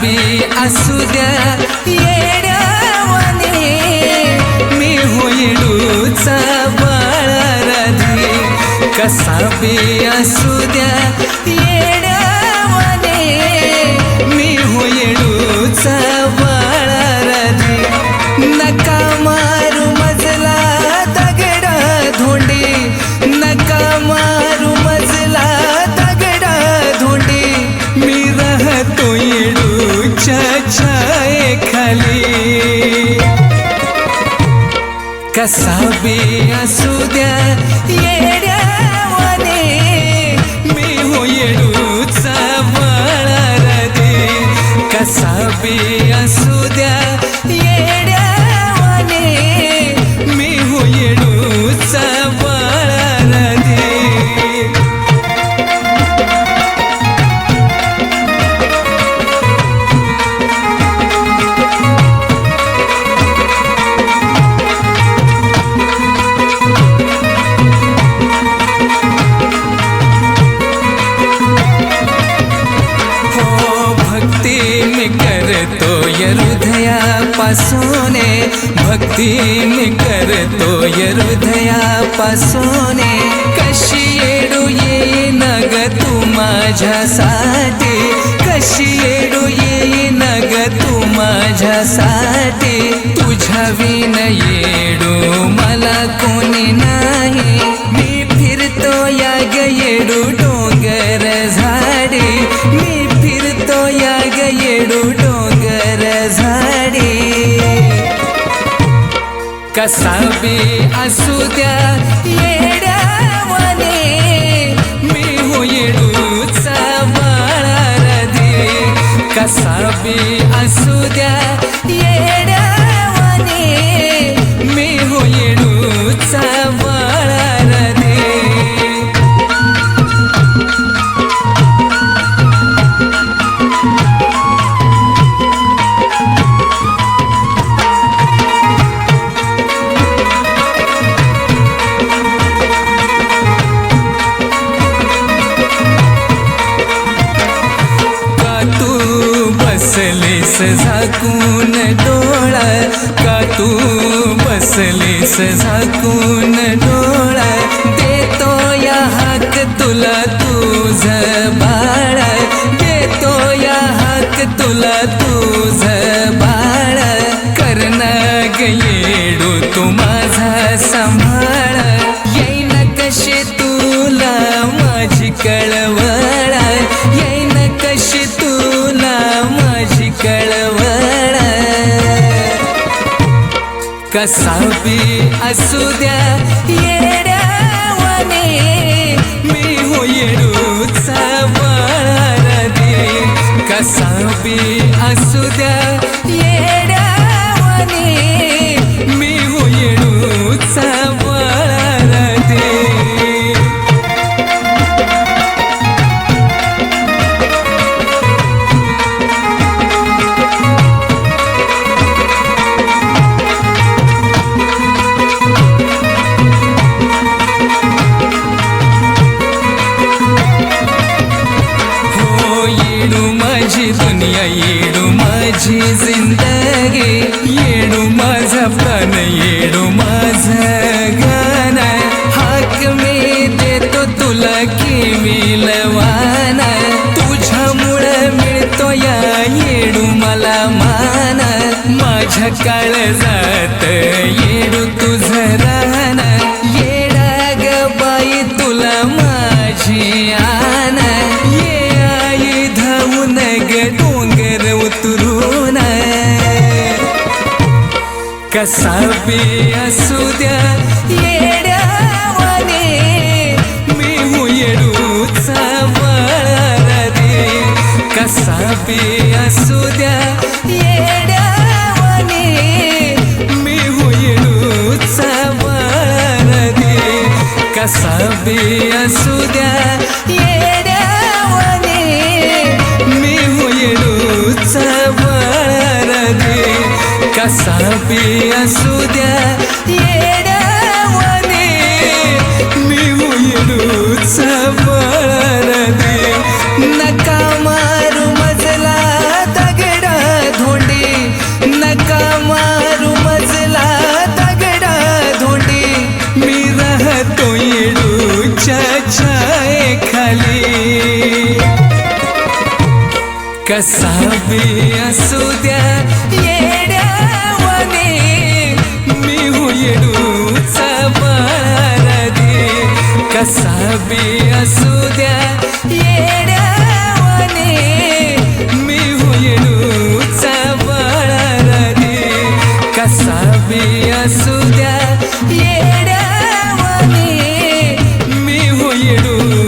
बी असू द्या येड्यावाने, मी होईलूचा बाळा राधी. कसा बी असू द्या येड्यावाने, मी होईलूचा बाळा राधी. नका मारू मजला दगडा धोंडी, नका मारू मजला दगडा धोंडी. मी राहतो येडूच्या छायेखाली. कसा बी असू द्या येड्यावाने, मी हो येडूचा बाळा राधी. कसा बी असू द्या येड्यावाने, मी हो येडूचा बाळा राधी. हृदयापासूने भक्ती मी करतो हृदयापासूने. कशी येडू येईन ग तू माझ्यासाठी, कशी येडू येईन ग तू माझ्यासाठी. तुझ्या विन येडू मला कोणी नाही, मी फिरतो या ग येडू डोंगर झाडी. मी फिरतो या ग येडू डोंगर झाडी. कसा बी असू द्या येड्यावाने, मी हो येडूचा बाळा राधी. कसा बी असू द्या येड्यावाने, मी हो येडूचा बाळा राधी. बसलीस झाकून डोळा, का तू बसलीस झाकून डोळा. देतो या हाक तुला तुझ बाळ, देतो या हाक तुला तुझ बाळ. कर्ण ग येडू तू माझा सांभाळ. येईन कशी तुला माझी कळवळ, येईन कशी तुला माझी कळवळ. कसा बी असू द्या येड्यावाने, मी हो येडूचा बाळा राधी. कसा बी असू द्या येड्यावाने, मी हो येडूचा बाळा राधी. दुनिया येडू माझी जिंदगी, येडू माझा प्राण, येडू माझं गाणं. हाक मी देतो तुला केविलवान. तुझ्यामुळं मिळतो या येडू मला मान. माझ्या काळजात येडू तुझं रान. येडा ग बाई तुला माझी आन. ये आई धावून ग डोंगर उतरून. कसा बी असू द्या येड्यावाने, मी हो येडूचा बाळा राधी. कसा बी असू द्या येड्यावाने, मी हो येडूचा बाळा राधी. कसा बी असू द्या येड्यावाने, मी हो येडूचा बाळा राधी. कसा बी असू द्या येड्यावाने, मी हो येडूचा बाळा राधी. नका मारू मजला दगड कसा बी असू द्या येड्यावाने मी येडूचा बाळारदी कसा बी असू द्या येड्यावाने मी येडूचा बाळारदी कसा बी असू द्या येड्यावाने मी येडू